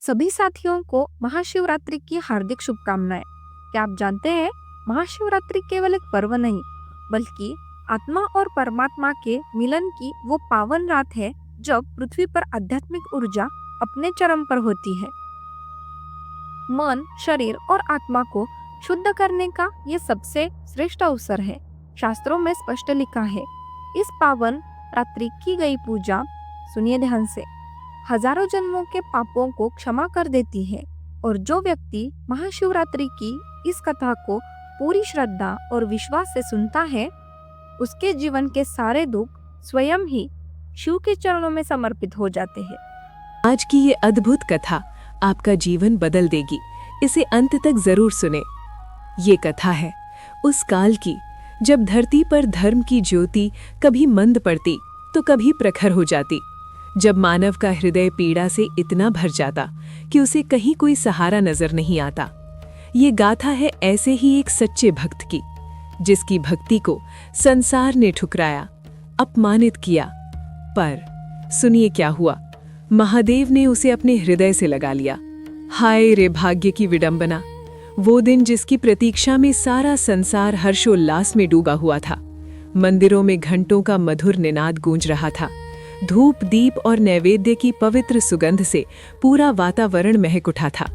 सभी साथियों को महाशिवरात्रि की हार्दिक शुभकामनाएं। क्या आप जानते हैं, महाशिवरात्रि केवल एक पर्व नहीं, बल्कि आत्मा और परमात्मा के मिलन की वो पावन रात है जब पृथ्वी पर आध्यात्मिक ऊर्जा अपने चरम पर होती है। मन, शरीर और आत्मा को शुद्ध करने का ये सबसे श्रेष्ठ अवसर है। शास्त्रों में स्पष्ट लिखा है, इस पावन रात्रि की गई पूजा, सुनिए ध्यान से, हजारों जन्मों के पापों को क्षमा कर देती है। और जो व्यक्ति महाशिवरात्रि की इस कथा को पूरी श्रद्धा और विश्वास से सुनता है, उसके जीवन के सारे दुख स्वयं ही शिव के चरणों में समर्पित हो जाते हैं। आज की ये अद्भुत कथा आपका जीवन बदल देगी। इसे अंत तक जरूर सुने। ये कथा है उस काल की जब धरती पर धर्म की ज्योति कभी मंद पड़ती तो कभी प्रखर हो जाती, जब मानव का हृदय पीड़ा से इतना भर जाता कि उसे कहीं कोई सहारा नजर नहीं आता। ये गाथा है ऐसे ही एक सच्चे भक्त की, जिसकी भक्ति को संसार ने ठुकराया, अपमानित किया। पर सुनिए क्या हुआ। महादेव ने उसे अपने हृदय से लगा लिया। हाय रे भाग्य की विडंबना! वो दिन जिसकी प्रतीक्षा में सारा संसार हर्षोल्लास में डूबा हुआ था। मंदिरों में घंटों का मधुर निनाद गूंज रहा था। धूप, दीप और नैवेद्य की पवित्र सुगंध से पूरा वातावरण महक उठा था।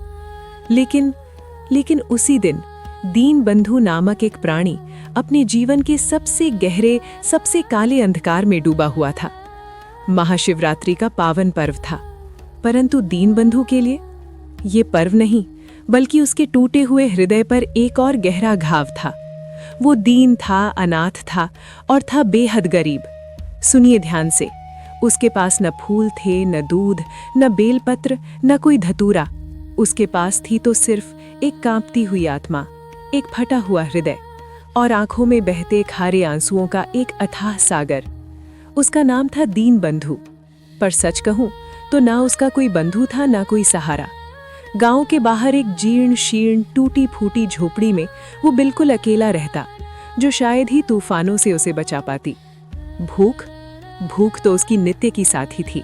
लेकिन उसी दिन दीनबंधु नामक एक प्राणी अपने जीवन के सबसे गहरे, सबसे काले अंधकार में डूबा हुआ था। महाशिवरात्रि का पावन पर्व था, परंतु दीनबंधु के लिए ये पर्व नहीं, बल्कि उसके टूटे हुए हृदय पर एक और गहरा घाव था। वो दीन था, अनाथ था और था बेहद गरीब। सुनिए ध्यान से। उसके पास न फूल थे, न दूध, न बेलपत्र, न कोई धतूरा। उसके पास थी तो सिर्फ एक कांपती हुई आत्मा, एक फटा हुआ हृदय और आंखों में बहते खारे आंसुओं का एक अथाह सागर। उसका नाम था दीनबंधु। पर सच कहूं तो ना उसका कोई बंधु था, ना कोई सहारा। गांव के बाहर एक जीर्ण शीर्ण टूटी फूटी झोपड़ी में वो बिल्कुल अकेला रहता, जो शायद ही तूफानों से उसे बचा पाती। भूख तो उसकी नित्य की साथी थी,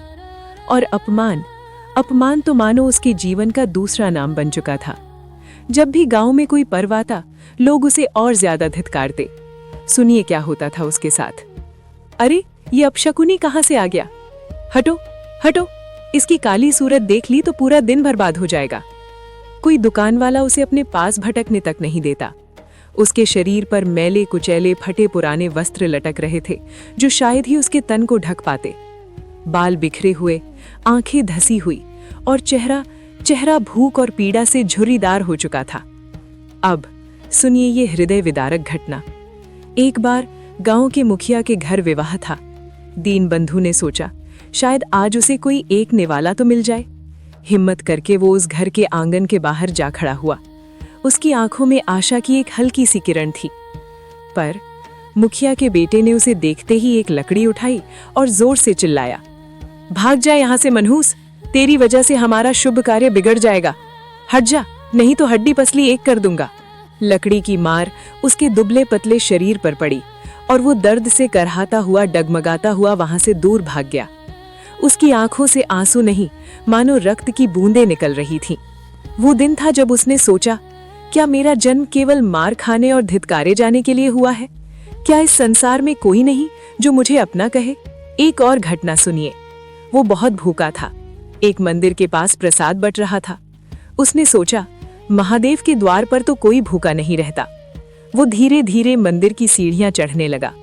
और अपमान तो मानो उसके जीवन का दूसरा नाम बन चुका था। जब भी गांव में कोई पर्व आता, लोग उसे और ज्यादा धिक्कारते। सुनिए क्या होता था उसके साथ। अरे, ये अपशकुनी कहां से आ गया? हटो हटो, इसकी काली सूरत देख ली तो पूरा दिन बर्बाद हो जाएगा। कोई दुकान वाला उसे अपने पास भटकने तक नहीं देता। उसके शरीर पर मैले कुचैले फटे पुराने वस्त्र लटक रहे थे, जो शायद ही उसके तन को ढक पाते। बाल बिखरे हुए, आंखें धसी हुई और चेहरा भूख और पीड़ा से झुर्रीदार हो चुका था। अब सुनिए ये हृदय विदारक घटना। एक बार गांव के मुखिया के घर विवाह था। दीनबंधु ने सोचा, शायद आज उसे कोई एक निवाला तो मिल जाए। हिम्मत करके वो उस घर के आंगन के बाहर जा खड़ा हुआ। उसकी आंखों में आशा की एक हल्की सी किरण थी। पर मुखिया के बेटे ने उसे देखते ही एक लकड़ी उठाई और जोर से चिल्लाया, भाग जा यहां से मनहूस, तेरी वजह से हमारा शुभ कार्य बिगड़ जाएगा। हट जा, नहीं तो हड्डी पसली एक कर दूंगा। लकड़ी की मार उसके दुबले पतले शरीर पर पड़ी और वो दर्द से करहाता हुआ, डगमगाता हुआ वहां से दूर भाग गया। उसकी आंखों से आंसू नहीं, मानो रक्त की बूंदें निकल रही थीं। वो दिन था जब उसने सोचा, क्या मेरा जन्म केवल मार खाने और धिक्कारे जाने के लिए हुआ है? क्या इस संसार में कोई नहीं जो मुझे अपना कहे? एक और घटना सुनिए। वो बहुत भूखा था। एक मंदिर के पास प्रसाद बट रहा था। उसने सोचा, महादेव के द्वार पर तो कोई भूखा नहीं रहता। वो धीरे धीरे मंदिर की सीढ़ियां चढ़ने लगा।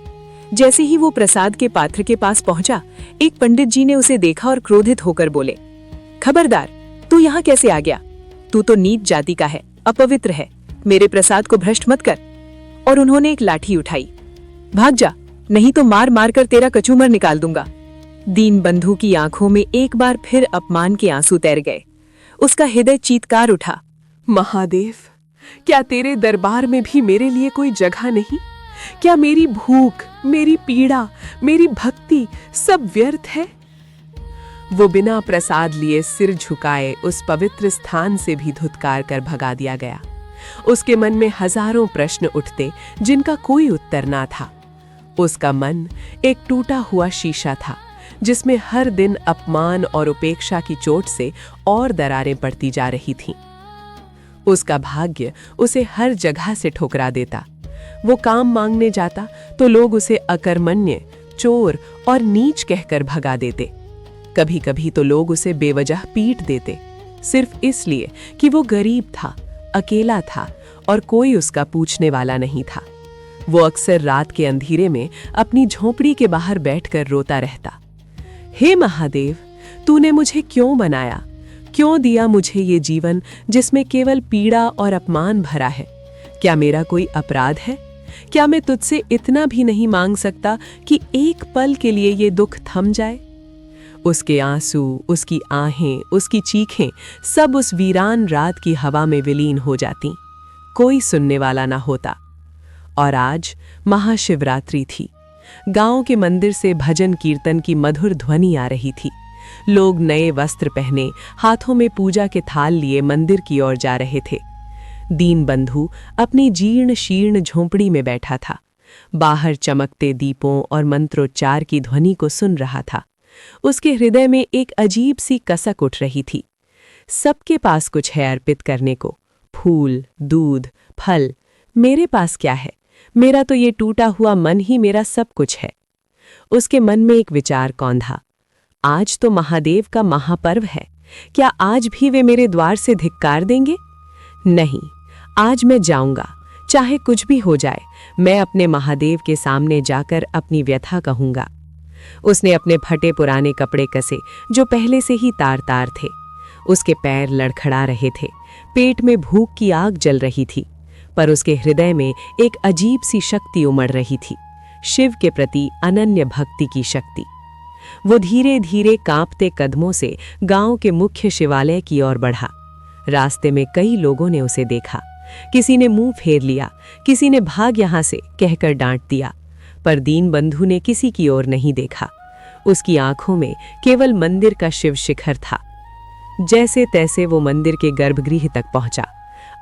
जैसे ही वो प्रसाद के पात्र के पास पहुंचा, एक पंडित जी ने उसे देखा और क्रोधित होकर बोले, खबरदार, तू यहाँ कैसे आ गया? तू तो नीच जाति का है, अपवित्र है, मेरे प्रसाद को भ्रष्ट मत कर। और उन्होंने एक लाठी उठाई। भाग जा, नहीं तो मार मार कर तेरा कचूमर निकाल दूंगा। दीनबंधु की आंखों में एक बार फिर अपमान के आंसू तैर गए। उसका हृदय चीत्कार उठा, महादेव, क्या तेरे दरबार में भी मेरे लिए कोई जगह नहीं? क्या मेरी भूख, मेरी पीड़ा, मेरी भक्ति सब व्यर्थ है? वो बिना प्रसाद लिए सिर झुकाए उस पवित्र स्थान से भी धुतकार कर भगा दिया गया। उसके मन में हजारों प्रश्न उठते, जिनका कोई उत्तर ना था। उसका मन एक टूटा हुआ शीशा था, जिसमें हर दिन अपमान और उपेक्षा की चोट से और दरारें पड़ती जा रही थीं। उसका भाग्य उसे हर जगह से ठुकरा देता। वो काम मांगने जाता तो लोग उसे अकर्मण्य, चोर और नीच कहकर भगा देते। कभी कभी तो लोग उसे बेवजह पीट देते, सिर्फ इसलिए कि वो गरीब था, अकेला था और कोई उसका पूछने वाला नहीं था। वो अक्सर रात के अंधेरे में अपनी झोपड़ी के बाहर बैठकर रोता रहता। हे महादेव, तूने मुझे क्यों बनाया? क्यों दिया मुझे ये जीवन जिसमें केवल पीड़ा और अपमान भरा है? क्या मेरा कोई अपराध है? क्या मैं तुझसे इतना भी नहीं मांग सकता कि एक पल के लिए ये दुख थम जाए? उसके आंसू, उसकी आहें, उसकी चीखें सब उस वीरान रात की हवा में विलीन हो जाती। कोई सुनने वाला ना होता। और आज महाशिवरात्रि थी। गांव के मंदिर से भजन कीर्तन की मधुर ध्वनि आ रही थी। लोग नए वस्त्र पहने, हाथों में पूजा के थाल लिए मंदिर की ओर जा रहे थे। दीनबंधु अपनी जीर्ण शीर्ण झोंपड़ी में बैठा था। बाहर चमकते दीपों और मंत्रोच्चार की ध्वनि को सुन रहा था। उसके हृदय में एक अजीब सी कसक उठ रही थी। सबके पास कुछ है अर्पित करने को, फूल, दूध, फल। मेरे पास क्या है? मेरा तो ये टूटा हुआ मन ही मेरा सब कुछ है। उसके मन में एक विचार कौंधा। आज तो महादेव का महापर्व है। क्या आज भी वे मेरे द्वार से धिक्कार देंगे? नहीं, आज मैं जाऊंगा, चाहे कुछ भी हो जाए। मैं अपने महादेव के सामने जाकर अपनी व्यथा कहूंगा। उसने अपने फटे पुराने कपड़े कसे, जो पहले से ही तार तार थे। उसके पैर लड़खड़ा रहे थे। पेट में भूख की आग जल रही थी, पर उसके हृदय में एक अजीब सी शक्ति उमड़ रही थी, शिव के प्रति अनन्य भक्ति की शक्ति। वो धीरे धीरे कांपते कदमों से गांव के मुख्य शिवालय की ओर बढ़ा। रास्ते में कई लोगों ने उसे देखा। किसी ने मुंह फेर लिया, किसी ने भाग यहां से कहकर डांट दिया, पर दीनबंधु ने किसी की ओर नहीं देखा। उसकी आंखों में केवल मंदिर का शिव शिखर था। जैसे तैसे वो मंदिर के गर्भगृह तक पहुंचा।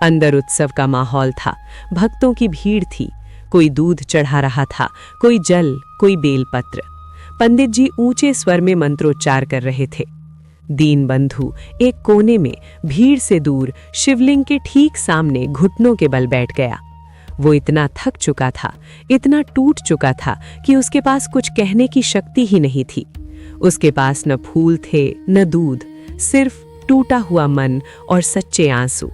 अंदर उत्सव का माहौल था। भक्तों की भीड़ थी। कोई दूध चढ़ा रहा था, कोई जल, कोई बेलपत्र। पंडित जी ऊंचे स्वर में मंत्रोच्चार कर रहे थे। दीनबंधु एक कोने में भीड़ से दूर शिवलिंग के ठीक सामने घुटनों के बल बैठ गया। वो इतना थक चुका था, इतना टूट चुका था कि उसके पास कुछ कहने की शक्ति ही नहीं थी। उसके पास न फूल थे, न दूध, सिर्फ टूटा हुआ मन और सच्चे आंसू।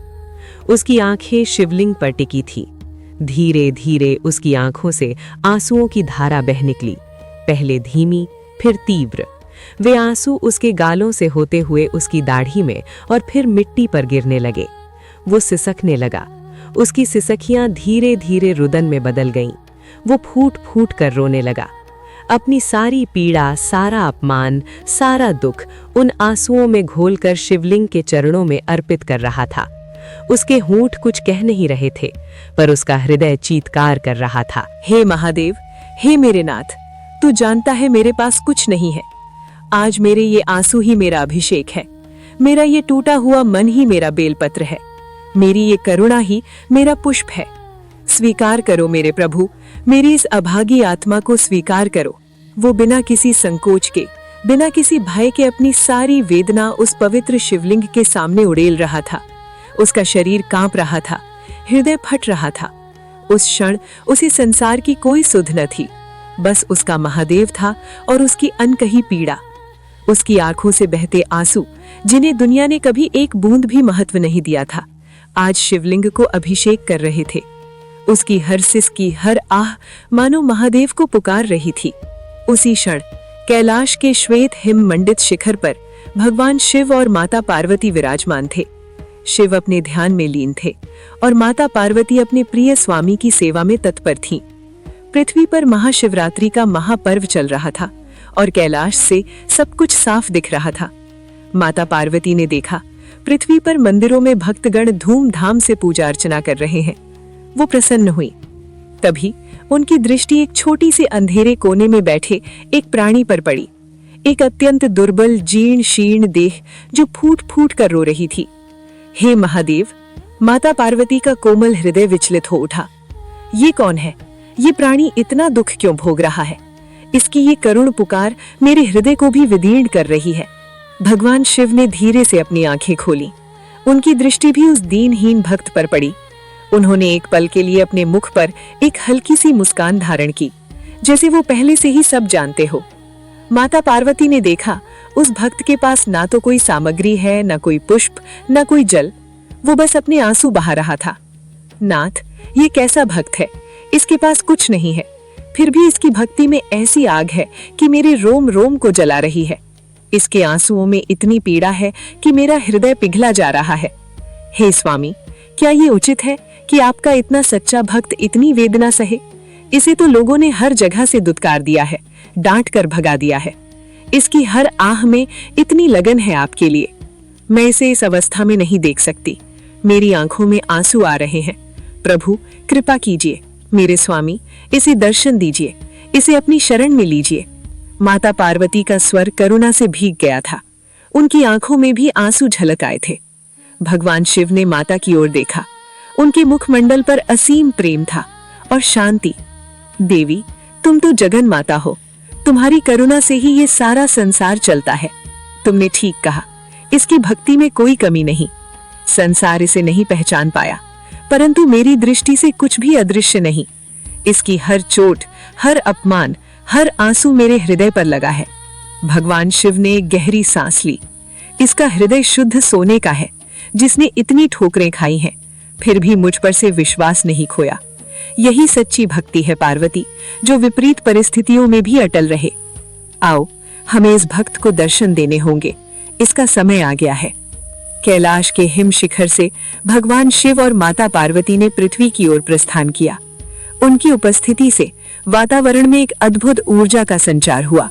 उसकी आंखें शिवलिंग पर टिकी थी। धीरे धीरे उसकी आंखों से आंसुओं की धारा बह निकली, पहले धीमी, फिर तीव्र। वे आंसू उसके गालों से होते हुए उसकी दाढ़ी में और फिर मिट्टी पर गिरने लगे। वो सिसकने लगा। उसकी सिसकियां धीरे धीरे रुदन में बदल गईं। वो फूट फूट कर रोने लगा। अपनी सारी पीड़ा, सारा अपमान, सारा दुख उन आंसुओं में घोलकर शिवलिंग के चरणों में अर्पित कर रहा था। उसके होंठ कुछ कह नहीं रहे थे, पर उसका हृदय चीत्कार कर रहा था। हे महादेव, हे मेरे नाथ, तू जानता है मेरे पास कुछ नहीं है। आज मेरे ये आंसू ही मेरा अभिषेक है। मेरा ये टूटा हुआ मन ही मेरा बेलपत्र है। मेरी ये करुणा ही मेरा पुष्प है। स्वीकार करो मेरे प्रभु, मेरी इस अभागी आत्मा को स्वीकार करो। वो बिना किसी संकोच के, बिना किसी भय के अपनी सारी वेदना उस पवित्र शिवलिंग के सामने उड़ेल रहा था। उसका शरीर कांप रहा था, हृदय फट रहा था। उस क्षण उसे संसार की कोई सुध न थी, बस उसका महादेव था और उसकी अनकही पीड़ा। उसकी आंखों से बहते आंसू, जिन्हें दुनिया ने कभी एक बूंद भी महत्व नहीं दिया था, आज शिवलिंग को अभिषेक कर रहे थे। उसकी हर सिसकी, हर आह मानो महादेव को पुकार रही थी। उसी क्षण कैलाश के श्वेत हिम मंडित शिखर पर भगवान शिव और माता पार्वती विराजमान थे। शिव अपने ध्यान में लीन थे और माता पार्वती अपने प्रिय स्वामी की सेवा में तत्पर थीं। पृथ्वी पर महाशिवरात्रि का महापर्व चल रहा था और कैलाश से सब कुछ साफ दिख रहा था। माता पार्वती ने देखा पृथ्वी पर मंदिरों में भक्तगण धूमधाम से पूजा अर्चना कर रहे हैं। वो प्रसन्न हुई। तभी उनकी दृष्टि एक छोटी सी अंधेरे कोने में बैठे एक प्राणी पर पड़ी, एक अत्यंत दुर्बल जीर्ण शीर्ण देह जो फूट फूट कर रो रही थी। हे महादेव, माता पार्वती का कोमल हृदय विचलित हो उठा। ये कौन है? ये प्राणी इतना दुख क्यों भोग रहा है? इसकी ये करुण पुकार मेरे हृदय को भी विदीर्ण कर रही है। भगवान शिव ने धीरे से अपनी आंखें खोली। उनकी दृष्टि भी उस दीनहीन भक्त पर पड़ी। उन्होंने एक पल के लिए अपने मुख पर एक हल्की सी मुस्कान धारण की, जैसे वो पहले से ही सब जानते हो। माता पार्वती ने देखा उस भक्त के पास ना तो कोई सामग्री है, ना कोई पुष्प, ना कोई जल। वो बस अपने आंसू बहा रहा था। नाथ, ये कैसा भक्त है? इसके पास कुछ नहीं है, फिर भी इसकी भक्ति में ऐसी आग है कि मेरे रोम रोम को जला रही है। इसके आंसुओं में इतनी पीड़ा है कि मेरा हृदय पिघला जा रहा है। हे स्वामी, क्या ये उचित है कि आपका इतना सच्चा भक्त इतनी वेदना सहे? इसे तो लोगों ने हर जगह से दुत्कार दिया है, डांट कर भगा दिया है। इसकी हर आह में इतनी लगन है आपके लिए। मैं इसे इस अवस्था में नहीं देख सकती। मेरी आंखों में आंसू आ रहे हैं। प्रभु, कृपा कीजिए। मेरे स्वामी, इसे दर्शन दीजिए, इसे अपनी शरण में लीजिए। माता पार्वती का स्वर करुणा से भीग गया था। उनकी आंखों में भी आंसू झलक आए थे। भगवान शिव ने माता की ओर देखा। उनके मुखमंडल पर असीम प्रेम था और शांति। देवी, तुम तो जगन माता हो। तुम्हारी करुणा से ही ये सारा संसार चलता है। तुमने ठीक कहा, इसकी भक्ति में कोई कमी नहीं। संसार इसे नहीं पहचान पाया, परंतु मेरी दृष्टि से कुछ भी अदृश्य नहीं। इसकी हर चोट, हर अपमान, हर आंसू मेरे हृदय पर लगा है। भगवान शिव ने एक गहरी सांस ली। इसका हृदय शुद्ध सोने का है, जिसने इतनी ठोकरें खाई हैं, फिर भी मुझ पर से विश्वास नहीं खोया। यही सच्ची भक्ति है पार्वती, जो विपरीत परिस्थितियों में भी अटल रहे। आओ, हमें इस भक्त को दर्शन देने होंगे। इसका समय आ गया है। कैलाश के हिम शिखर से भगवान शिव और माता पार्वती ने पृथ्वी की ओर प्रस्थान किया। उनकी उपस्थिति से वातावरण में एक अद्भुत ऊर्जा का संचार हुआ।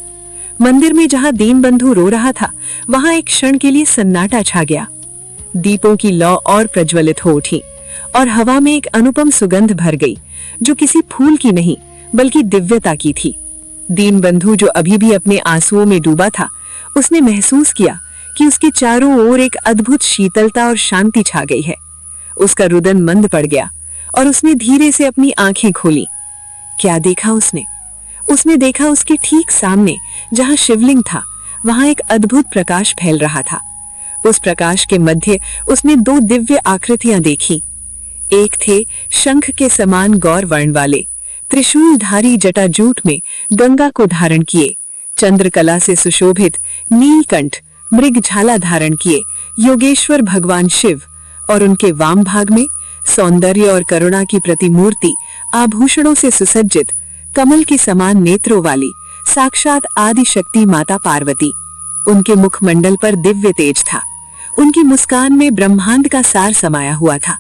मंदिर में जहां दीनबंधु रो रहा था, वहां एक क्षण के लिए सन्नाटा छा गया। दीपों की लौ और प्रज्वलित हो उठी और हवा में एक अनुपम सुगंध भर गई, जो किसी फूल की नहीं बल्कि दिव्यता की थी। दीनबंधु, जो अभी भी अपने आंसुओं में डूबा था, उसने महसूस किया कि उसके चारों ओर एक अद्भुत शीतलता और शांति छा गई है। उसका रुदन मंद पड़ गया और उसने धीरे से अपनी आंखें खोली। क्या देखा उसने? उसने देखा उसके ठीक सामने जहां शिवलिंग था, वहां एक अद्भुत प्रकाश फैल रहा था। उस प्रकाश के मध्य उसने दो दिव्य आकृतियां देखी। एक थे शंख के समान गौर वर्ण वाले, त्रिशूलधारी जटाजूट में गंगा को धारण किए, चंद्रकला से सुशोभित नीलकंठ मृगझाला धारण किए योगेश्वर भगवान शिव, और उनके वाम भाग में सौंदर्य और करुणा की प्रतिमूर्ति, आभूषणों से सुसज्जित, कमल के समान नेत्रों वाली साक्षात आदि शक्ति माता पार्वती। उनके मुखमंडल पर दिव्य तेज था। उनकी मुस्कान में ब्रह्मांड का सार समाया हुआ था।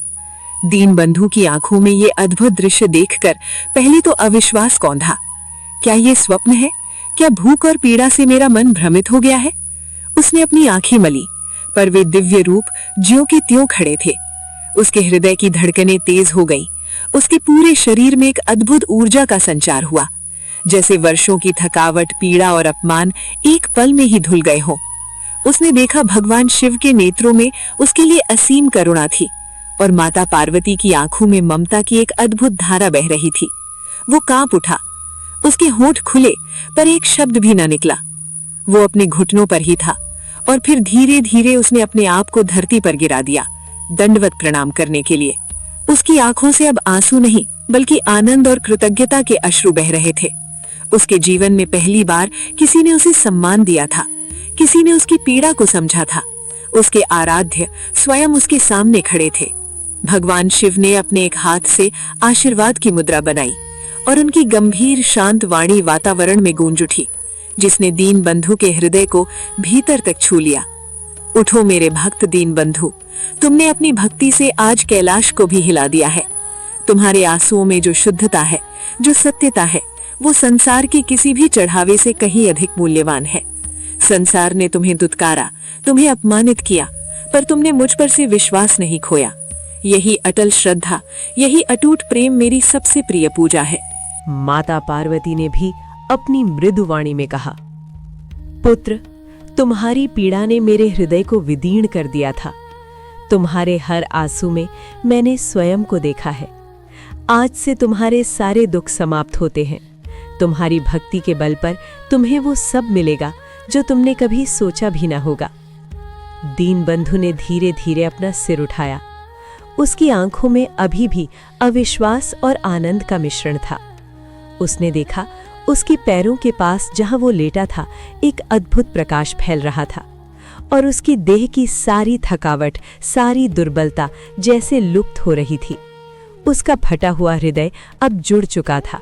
दीनबंधु की आंखों में ये अद्भुत दृश्य देखकर पहले तो अविश्वास कौंधा। क्या ये स्वप्न है? क्या भूख और पीड़ा से मेरा मन भ्रमित हो गया है? उसने अपनी आंखें मली, पर वे दिव्य रूप ज्यों के त्यों खड़े थे। उसके हृदय की धड़कनें तेज हो गईं। उसके पूरे शरीर में एक अद्भुत ऊर्जा का संचार हुआ, जैसे वर्षों की थकावट, पीड़ा और अपमान एक पल में ही धुल गए हों। उसने देखा भगवान शिव के नेत्रों में उसके लिए असीम करुणा थी और माता पार्वती की आंखों में ममता की एक अद्भुत धारा बह रही थी। वो कांप उठा। उसके होंठ खुले, पर एक शब्द भी न निकला। वो अपने घुटनों पर ही था और फिर धीरे धीरे उसने अपने आप को धरती पर गिरा दिया, दंडवत प्रणाम करने के लिए। उसकी आंखों से अब आंसू नहीं बल्कि आनंद और कृतज्ञता के अश्रु बह रहे थे। उसके जीवन में पहली बार किसी ने उसे सम्मान दिया था, किसी ने उसकी पीड़ा को समझा था। उसके आराध्य स्वयं उसके सामने खड़े थे। भगवान शिव ने अपने एक हाथ से आशीर्वाद की मुद्रा बनाई और उनकी गंभीर शांत वाणी वातावरण में गूंज उठी, जिसने दीनबंधु के हृदय को भीतर तक छू लिया। उठो मेरे भक्त दीनबंधु, तुमने अपनी भक्ति से आज कैलाश को भी हिला दिया है। तुम्हारे आंसुओं में जो शुद्धता है, जो सत्यता है, वो संसार के किसी भी चढ़ावे से कहीं अधिक मूल्यवान है। संसार ने तुम्हें दुत्कारा, तुम्हें अपमानित किया, पर तुमने मुझ पर से विश्वास नहीं खोया। यही अटल श्रद्धा, यही अटूट प्रेम मेरी सबसे प्रिय पूजा है। माता पार्वती ने भी अपनी मृदु वाणी में कहा, पुत्र, तुम्हारी पीड़ा ने मेरे हृदय को विदीर्ण कर दिया था। तुम्हारे हर आंसू में मैंने स्वयं को देखा है। आज से तुम्हारे सारे दुख समाप्त होते हैं। तुम्हारी भक्ति के बल पर तुम्हें वो सब मिलेगा जो तुमने कभी सोचा भी न होगा। दीनबंधु ने धीरे धीरे अपना सिर उठाया। उसकी आंखों में अभी भी अविश्वास और आनंद का मिश्रण था। उसने देखा उसके पैरों के पास जहां वो लेटा था एक अद्भुत प्रकाश फैल रहा था और उसकी देह की सारी थकावट, सारी दुर्बलता जैसे लुप्त हो रही थी। उसका फटा हुआ हृदय अब जुड़ चुका था।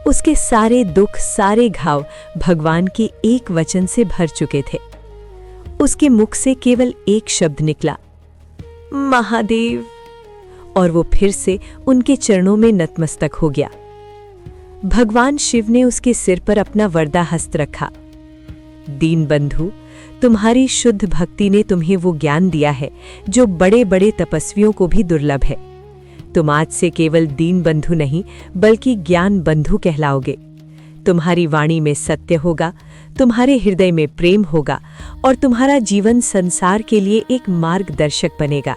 उसके सारे दुख, सारे घाव भगवान के एक वचन से भर चुके थे। उसके मुख से केवल एक शब्द निकला, महादेव, और वो फिर से उनके चरणों में नतमस्तक हो गया। भगवान शिव ने उसके सिर पर अपना वरदा हस्त रखा। दीनबंधु, तुम्हारी शुद्ध भक्ति ने तुम्हें वो ज्ञान दिया है जो बड़े बड़े तपस्वियों को भी दुर्लभ है। तुम आज से केवल दीनबंधु नहीं बल्कि ज्ञान बंधु कहलाओगे। तुम्हारी वाणी में सत्य होगा, तुम्हारे हृदय में प्रेम होगा और तुम्हारा जीवन संसार के लिए एक मार्गदर्शक बनेगा।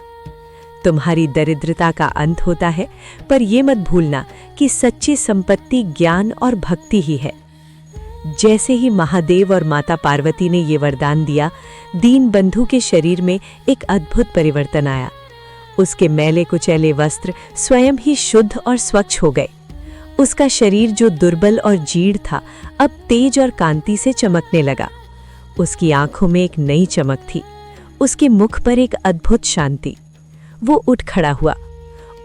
तुम्हारी दरिद्रता का अंत होता है, पर यह मत भूलना कि सच्ची संपत्ति ज्ञान और भक्ति ही है। जैसे ही महादेव और माता पार्वती ने ये वरदान दिया, दीनबंधु के शरीर में एक अद्भुत परिवर्तन आया। उसके मैले कुचैले वस्त्र स्वयं ही शुद्ध और स्वच्छ हो गए। उसका शरीर जो दुर्बल और जीर्ण था, अब तेज और कांति से चमकने लगा। उसकी आंखों में एक नई चमक थी, उसके मुख पर एक अद्भुत शांति। वो उठ खड़ा हुआ।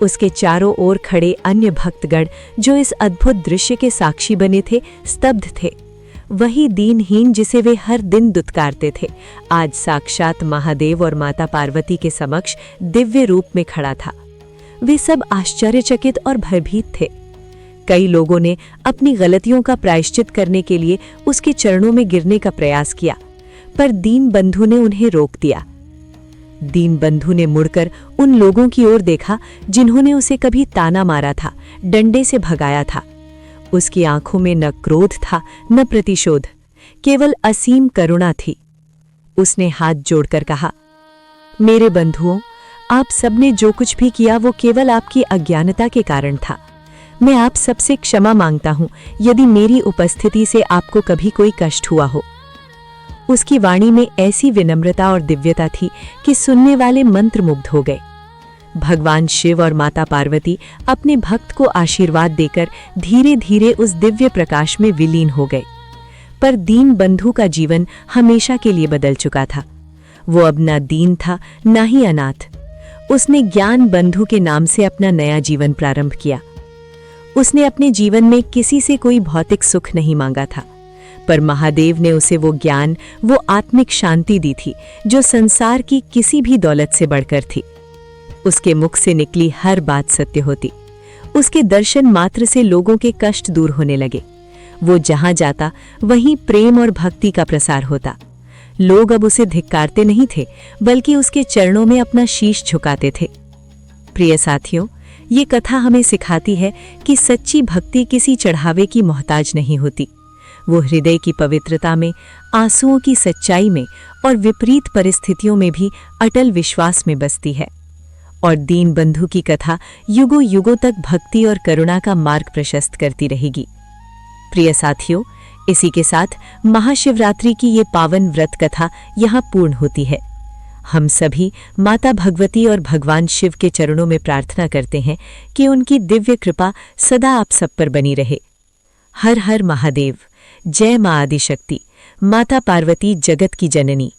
उसके चारों ओर खड़े अन्य भक्तगण जो इस अद्भुत दृश्य के साक्षी बने थे, स्तब्ध थे। वही दीनहीन जिसे वे हर दिन दुत्कारते थे, आज साक्षात महादेव और माता पार्वती के समक्ष दिव्य रूप में खड़ा था। वे सब आश्चर्यचकित और भयभीत थे। कई लोगों ने अपनी गलतियों का प्रायश्चित करने के लिए उसके चरणों में गिरने का प्रयास किया, पर दीनबंधु ने उन्हें रोक दिया। दीनबंधु ने मुड़कर उन लोगों की ओर देखा जिन्होंने उसे कभी ताना मारा था, डंडे से भगाया था। उसकी आंखों में न क्रोध था न प्रतिशोध, केवल असीम करुणा थी। उसने हाथ जोड़कर कहा, मेरे बंधुओं, आप सबने जो कुछ भी किया वो केवल आपकी अज्ञानता के कारण था। मैं आप सबसे क्षमा मांगता हूं यदि मेरी उपस्थिति से आपको कभी कोई कष्ट हुआ हो। उसकी वाणी में ऐसी विनम्रता और दिव्यता थी कि सुनने वाले मंत्रमुग्ध हो गए। भगवान शिव और माता पार्वती अपने भक्त को आशीर्वाद देकर धीरे धीरे उस दिव्य प्रकाश में विलीन हो गए। पर दीनबंधु का जीवन हमेशा के लिए बदल चुका था। वो अब ना दीन था, ना ही अनाथ। उसने ज्ञान बंधु के नाम से अपना नया जीवन प्रारंभ किया। उसने अपने जीवन में किसी से कोई भौतिक सुख नहीं मांगा था, पर महादेव ने उसे वो ज्ञान, वो आत्मिक शांति दी थी जो संसार की किसी भी दौलत से बढ़कर थी। उसके मुख से निकली हर बात सत्य होती। उसके दर्शन मात्र से लोगों के कष्ट दूर होने लगे। वो जहां जाता वहीं प्रेम और भक्ति का प्रसार होता। लोग अब उसे धिक्कारते नहीं थे, बल्कि उसके चरणों में अपना शीश झुकाते थे। प्रिय साथियों, ये कथा हमें सिखाती है कि सच्ची भक्ति किसी चढ़ावे की मोहताज नहीं होती। वो हृदय की पवित्रता में, आंसुओं की सच्चाई में और विपरीत परिस्थितियों में भी अटल विश्वास में बसती है। और दीनबंधु की कथा युगों युगों तक भक्ति और करुणा का मार्ग प्रशस्त करती रहेगी। प्रिय साथियों, इसी के साथ महाशिवरात्रि की ये पावन व्रत कथा यहाँ पूर्ण होती है। हम सभी माता भगवती और भगवान शिव के चरणों में प्रार्थना करते हैं कि उनकी दिव्य कृपा सदा आप सब पर बनी रहे। हर हर महादेव। जय मां आदिशक्ति, माता पार्वती जगत की जननी।